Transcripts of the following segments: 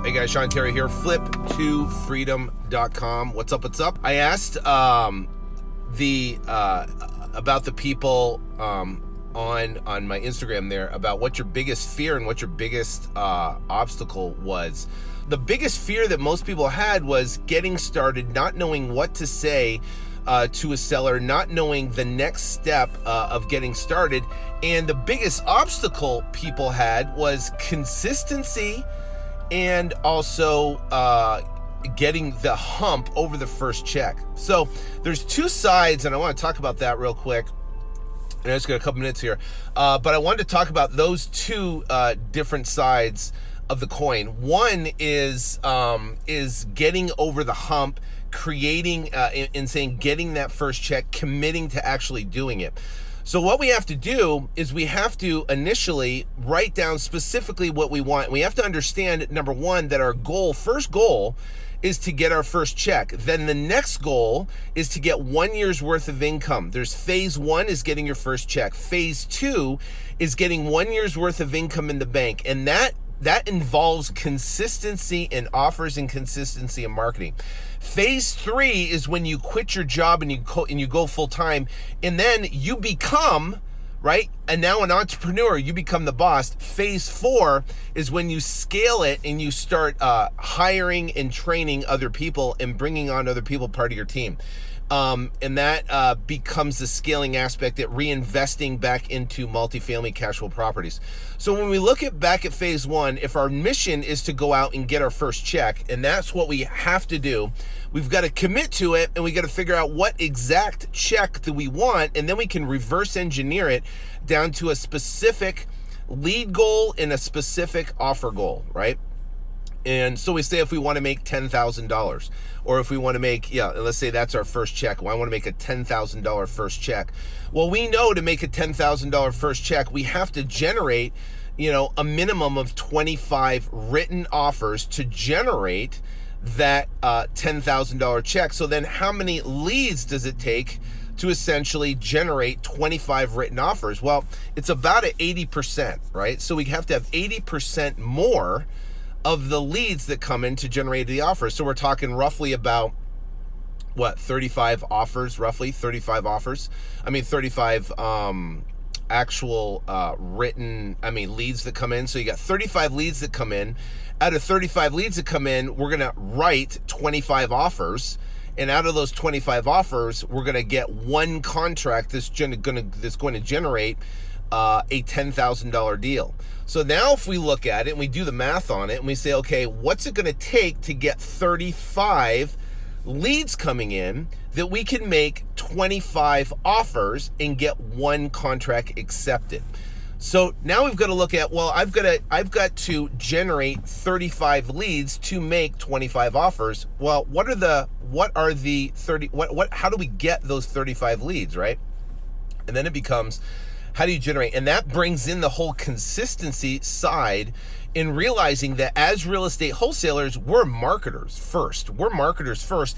Hey guys, Sean Terry here, Flip2Freedom.com. What's up? I asked about the people on my Instagram there about what your biggest fear and what your biggest obstacle was. The biggest fear that most people had was getting started, not knowing what to say to a seller, not knowing the next step of getting started. And the biggest obstacle people had was consistency and also getting the hump over the first check. So there's two sides, and I want to talk about that real quick. And I just got a couple minutes here, but I wanted to talk about those two different sides of the coin. One is getting over the hump, creating and saying getting that first check, committing to actually doing it. So what we have to do is we have to initially write down specifically what we want. We have to understand, number one, that our first goal is to get our first check. Then the next goal is to get 1 year's worth of income. There's phase one is getting your first check. Phase two is getting 1 year's worth of income in the bank. And that involves consistency in offers and consistency in marketing. Phase three is when you quit your job and you go full time, and then you become, right? And now an entrepreneur, you become the boss. Phase four is when you scale it and you start hiring and training other people and bringing on other people part of your team. And that becomes the scaling aspect, at reinvesting back into multifamily cash flow properties. So when we look back at phase one, if our mission is to go out and get our first check, and that's what we have to do, we've got to commit to it, and we got to figure out what exact check do we want, and then we can reverse engineer it down to a specific lead goal and a specific offer goal, right? And so we say if we want to make $10,000, or if we want to make, let's say that's our first check. Well, I want to make a $10,000 first check. Well, we know to make a $10,000 first check, we have to generate, a minimum of 25 written offers to generate that $10,000 check. So then how many leads does it take to essentially generate 25 written offers? Well, it's about at 80%, right? So we have to have 80% more of the leads that come in to generate the offers. So we're talking roughly about 35 offers, 35 actual leads that come in. So you got 35 leads that come in. Out of 35 leads that come in, we're gonna write 25 offers. And out of those 25 offers, we're gonna get one contract that's going to generate a $10,000 deal. So now if we look at it and we do the math on it and we say, okay, what's it going to take to get 35 leads coming in that we can make 25 offers and get one contract accepted? So now we've got to look at, well, I've got to generate 35 leads to make 25 offers. Well, how do we get those 35 leads, right? And then it becomes, how do you generate? And that brings in the whole consistency side in realizing that as real estate wholesalers, we're marketers first.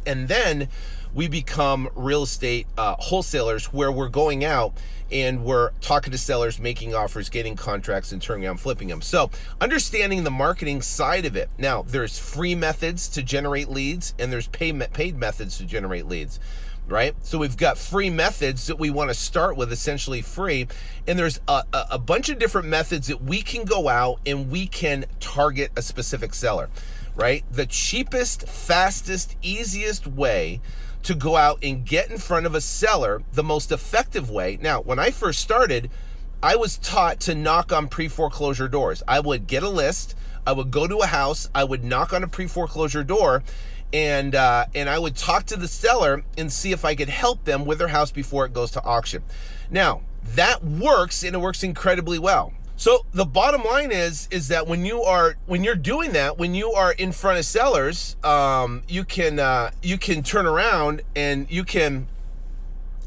And then we become real estate wholesalers, where we're going out and we're talking to sellers, making offers, getting contracts, and turning around, flipping them. So understanding the marketing side of it. Now, there's free methods to generate leads, and there's paid methods to generate leads. Right? So we've got free methods that we want to start with, essentially free. And there's a bunch of different methods that we can go out and we can target a specific seller, right? The cheapest, fastest, easiest way to go out and get in front of a seller, the most effective way. Now, when I first started, I was taught to knock on pre-foreclosure doors. I would get a list, I would go to a house, I would knock on a pre-foreclosure door, and I would talk to the seller and see if I could help them with their house before it goes to auction. Now, that works, and it works incredibly well. So the bottom line is that when you're doing that, when you are in front of sellers, you can turn around and you can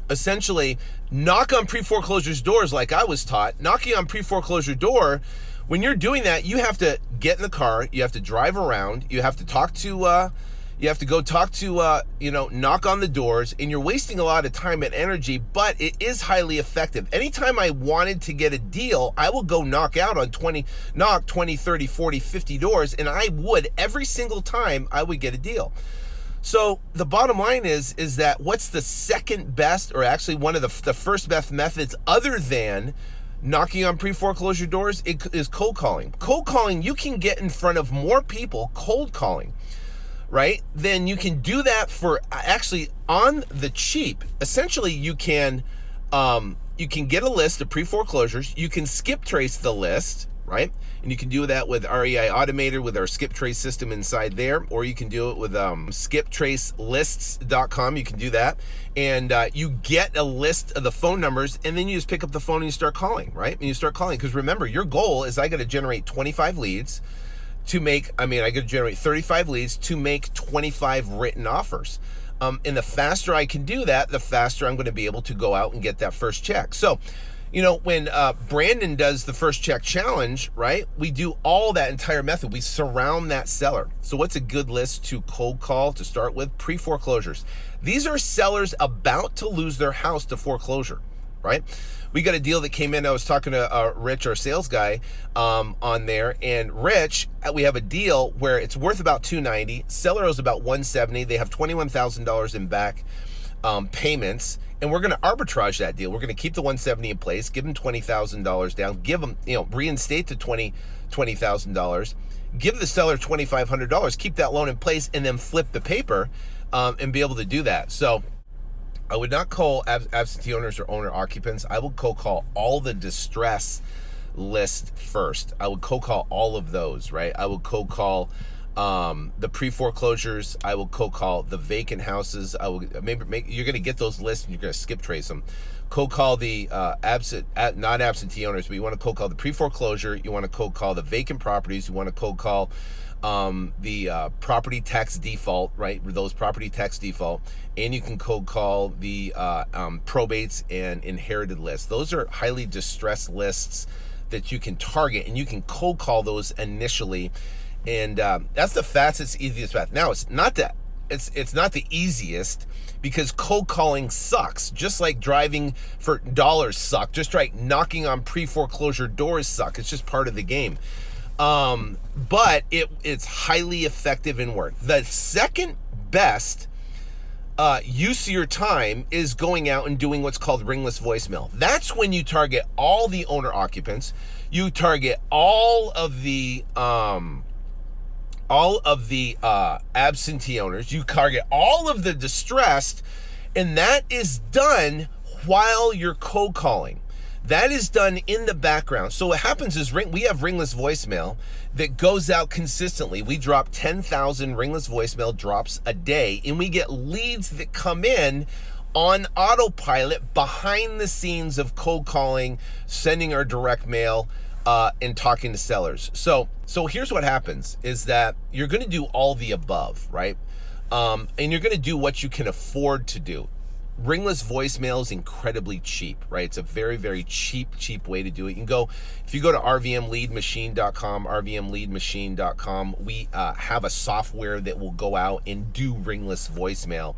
essentially knock on pre-foreclosure doors, like I was taught. Knocking on pre-foreclosure door, when you're doing that, you have to get in the car, you have to drive around, you have to talk to You have to go talk to, knock on the doors, and you're wasting a lot of time and energy, but it is highly effective. Anytime I wanted to get a deal, I will go knock 20, 30, 40, 50 doors, and I would every single time I would get a deal. So the bottom line is that what's the second best, or actually one of the first best methods other than knocking on pre-foreclosure doors, is cold calling. Cold calling, you can get in front of more people cold calling, right? Then you can do that for actually on the cheap. Essentially, you can get a list of pre-foreclosures. You can skip trace the list, right? And you can do that with REI Automator with our skip trace system inside there, or you can do it with skiptracelists.com. You can do that. And you get a list of the phone numbers, and then you just pick up the phone and you start calling, right? And you start calling, because remember, your goal is I got to generate 25 leads I got to generate 35 leads to make 25 written offers. And the faster I can do that, the faster I'm going to be able to go out and get that first check. So, when Brandon does the first check challenge, right, we do all that entire method. We surround that seller. So what's a good list to cold call to start with? Pre-foreclosures. These are sellers about to lose their house to foreclosure, right? We got a deal that came in. I was talking to Rich, our sales guy, on there, and Rich, we have a deal where it's worth about $290. Seller owes about $170. They have $21,000 in back payments, and we're going to arbitrage that deal. We're going to keep the $170 in place, give them $20,000 down, give them, reinstate the $20,000, give the seller $2,500, keep that loan in place, and then flip the paper and be able to do that. So I would not call absentee owners or owner occupants. I would cold call all the distress list first. I would cold call all of those, right? I would cold call the pre-foreclosures. I will cold call the vacant houses. I will you're going to get those lists and you're going to skip trace them. Cold call the not absentee owners, but you want to cold call the pre-foreclosure. You want to cold call the vacant properties. You want to cold call the property tax default, right? Those property tax default, and you can cold call the probates and inherited lists. Those are highly distressed lists that you can target, and you can cold call those initially. And that's the fastest, easiest path. Now, it's not the easiest, because cold calling sucks. Just like driving for dollars suck. Just like knocking on pre-foreclosure doors suck. It's just part of the game. But it's highly effective in work. The second best use of your time is going out and doing what's called ringless voicemail. That's when you target all the owner occupants. You target all of the absentee owners. You target all of the distressed, and that is done while you're cold calling. That is done in the background. So what happens is we have ringless voicemail that goes out consistently. We drop 10,000 ringless voicemail drops a day, and we get leads that come in on autopilot behind the scenes of cold calling, sending our direct mail, and talking to sellers. So here's what happens is that you're going to do all the above, right? And you're going to do what you can afford to do. Ringless voicemail is incredibly cheap, right? It's a very, very cheap way to do it. If you go to rvmleadmachine.com, we have a software that will go out and do ringless voicemail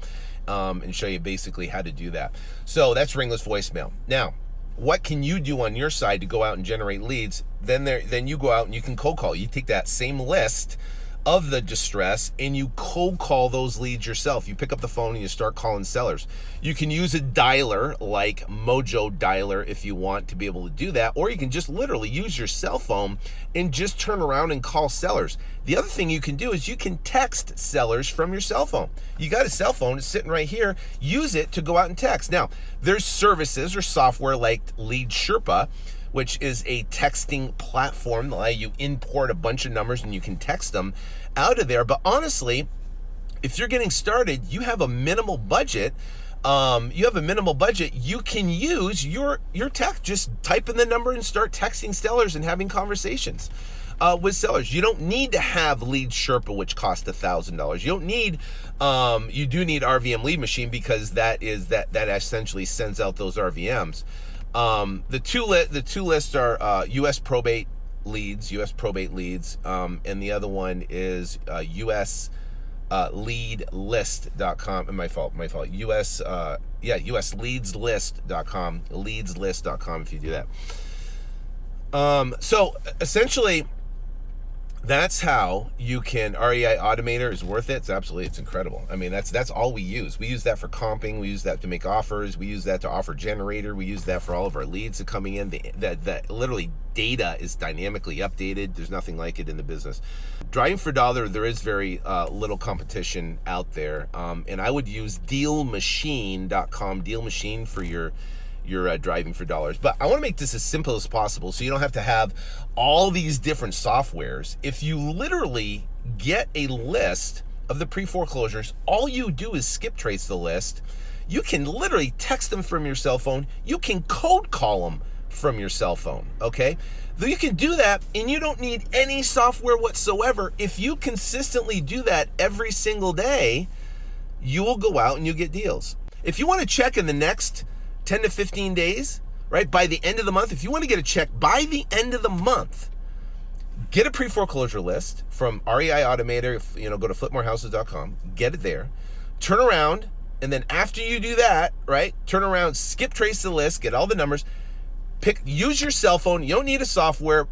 and show you basically how to do that. So that's ringless voicemail. Now, what can you do on your side to go out and generate leads? Then you go out and you can cold call. You take that same list of the distress and you cold call those leads yourself. You pick up the phone and you start calling sellers. You can use a dialer like Mojo Dialer if you want to be able to do that, or you can just literally use your cell phone and just turn around and call sellers. The other thing you can do is you can text sellers from your cell phone. You got a cell phone, it's sitting right here. Use it to go out and text. Now, there's services or software like Lead Sherpa, which is a texting platform that allows you import a bunch of numbers and you can text them out of there. But honestly, if you're getting started, you have a minimal budget. You can use your text. Just type in the number and start texting sellers and having conversations with sellers. You don't need to have Lead Sherpa, which costs $1,000. You don't need. You do need RVM Lead Machine, because that essentially sends out those RVMs. The two lists are U.S. probate leads, and the other one is U.S. leadlist.com. My fault. usleadslist.com, leadslist.com if you do that. So essentially, that's how you can. REI Automator is worth it. It's incredible. I mean, that's all we use. We use that for comping. We use that to make offers. We use that to offer generator. We use that for all of our leads that coming in. That literally data is dynamically updated. There's nothing like it in the business. Driving for dollar, there is very little competition out there. And I would use dealmachine.com, Deal Machine for your driving for dollars. But I want to make this as simple as possible so you don't have to have all these different softwares. If you literally get a list of the pre-foreclosures, all you do is skip trace the list. You can literally text them from your cell phone. You can code call them from your cell phone, okay? Though you can do that and you don't need any software whatsoever. If you consistently do that every single day, you will go out and you get deals. If you want to check in the next 10 to 15 days, right? By the end of the month, if you want to get a check by the end of the month, get a pre-foreclosure list from REI Automator, go to flipmorehouses.com, get it there, turn around, and then after you do that, right, turn around, skip trace the list, get all the numbers, use your cell phone, you don't need a software,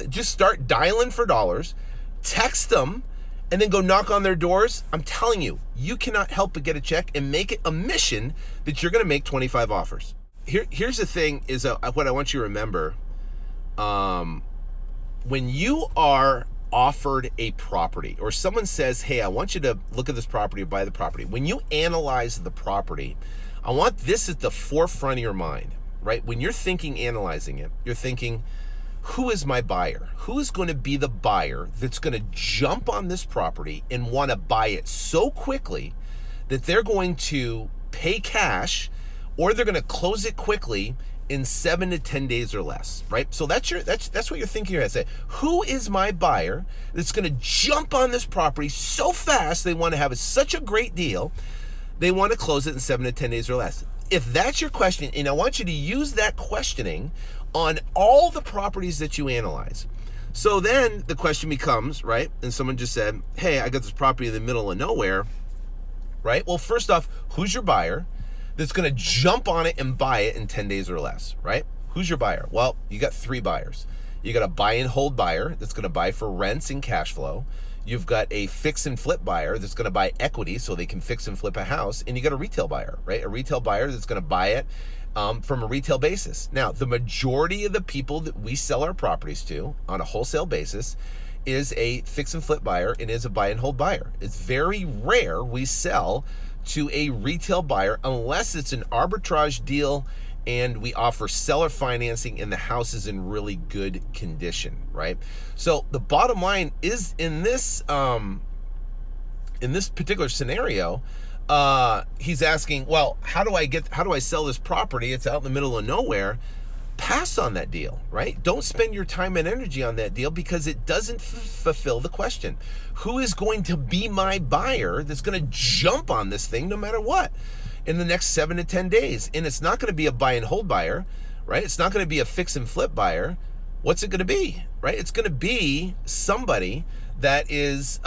just start dialing for dollars, text them, and then go knock on their doors. I'm telling you, you cannot help but get a check and make it a mission that you're going to make 25 offers. Here's the thing is what I want you to remember. When you are offered a property or someone says, hey, I want you to look at this property or buy the property. When you analyze the property, I want this at the forefront of your mind, right? When you're analyzing it, you're thinking, who is my buyer? Who is going to be the buyer that's going to jump on this property and want to buy it so quickly that they're going to pay cash or they're going to close it quickly in 7 to 10 days or less, right? So that's what you're thinking in your head. Say, who is my buyer that's going to jump on this property so fast they want to have such a great deal, they want to close it in 7 to 10 days or less? If that's your question, and I want you to use that questioning on all the properties that you analyze. So then the question becomes, right? And someone just said, hey, I got this property in the middle of nowhere, right? Well, first off, who's your buyer that's going to jump on it and buy it in 10 days or less, right? Who's your buyer? Well, you got 3 buyers. You got a buy and hold buyer that's going to buy for rents and cash flow. You've got a fix and flip buyer that's going to buy equity so they can fix and flip a house. And you got a retail buyer, right? A retail buyer that's going to buy it from a retail basis. Now, the majority of the people that we sell our properties to on a wholesale basis is a fix and flip buyer and is a buy and hold buyer. It's very rare we sell to a retail buyer unless it's an arbitrage deal and we offer seller financing and the house is in really good condition, right? So the bottom line is in this particular scenario, he's asking, well, how do I sell this property? It's out in the middle of nowhere. Pass on that deal, right? Don't spend your time and energy on that deal because it doesn't fulfill the question. Who is going to be my buyer that's going to jump on this thing no matter what in the next 7 to 10 days? And it's not going to be a buy and hold buyer, right? It's not going to be a fix and flip buyer. What's it going to be, right? It's going to be somebody that is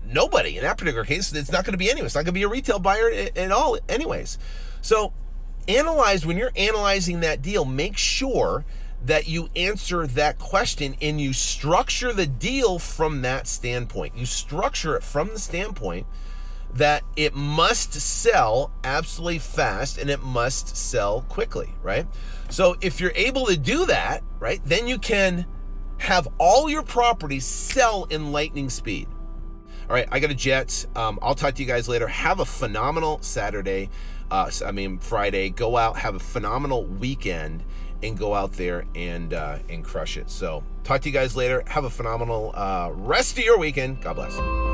nobody. In that particular case, it's not going to be anyone. It's not going to be a retail buyer at all anyways. So when you're analyzing that deal, make sure that you answer that question and you structure the deal from that standpoint. You structure it from the standpoint that it must sell absolutely fast and it must sell quickly, right? So if you're able to do that, right, then you can have all your properties sell in lightning speed. All right, I got a jet. I'll talk to you guys later. Have a phenomenal Friday. Go out, have a phenomenal weekend, and go out there and crush it. So talk to you guys later. Have a phenomenal rest of your weekend. God bless.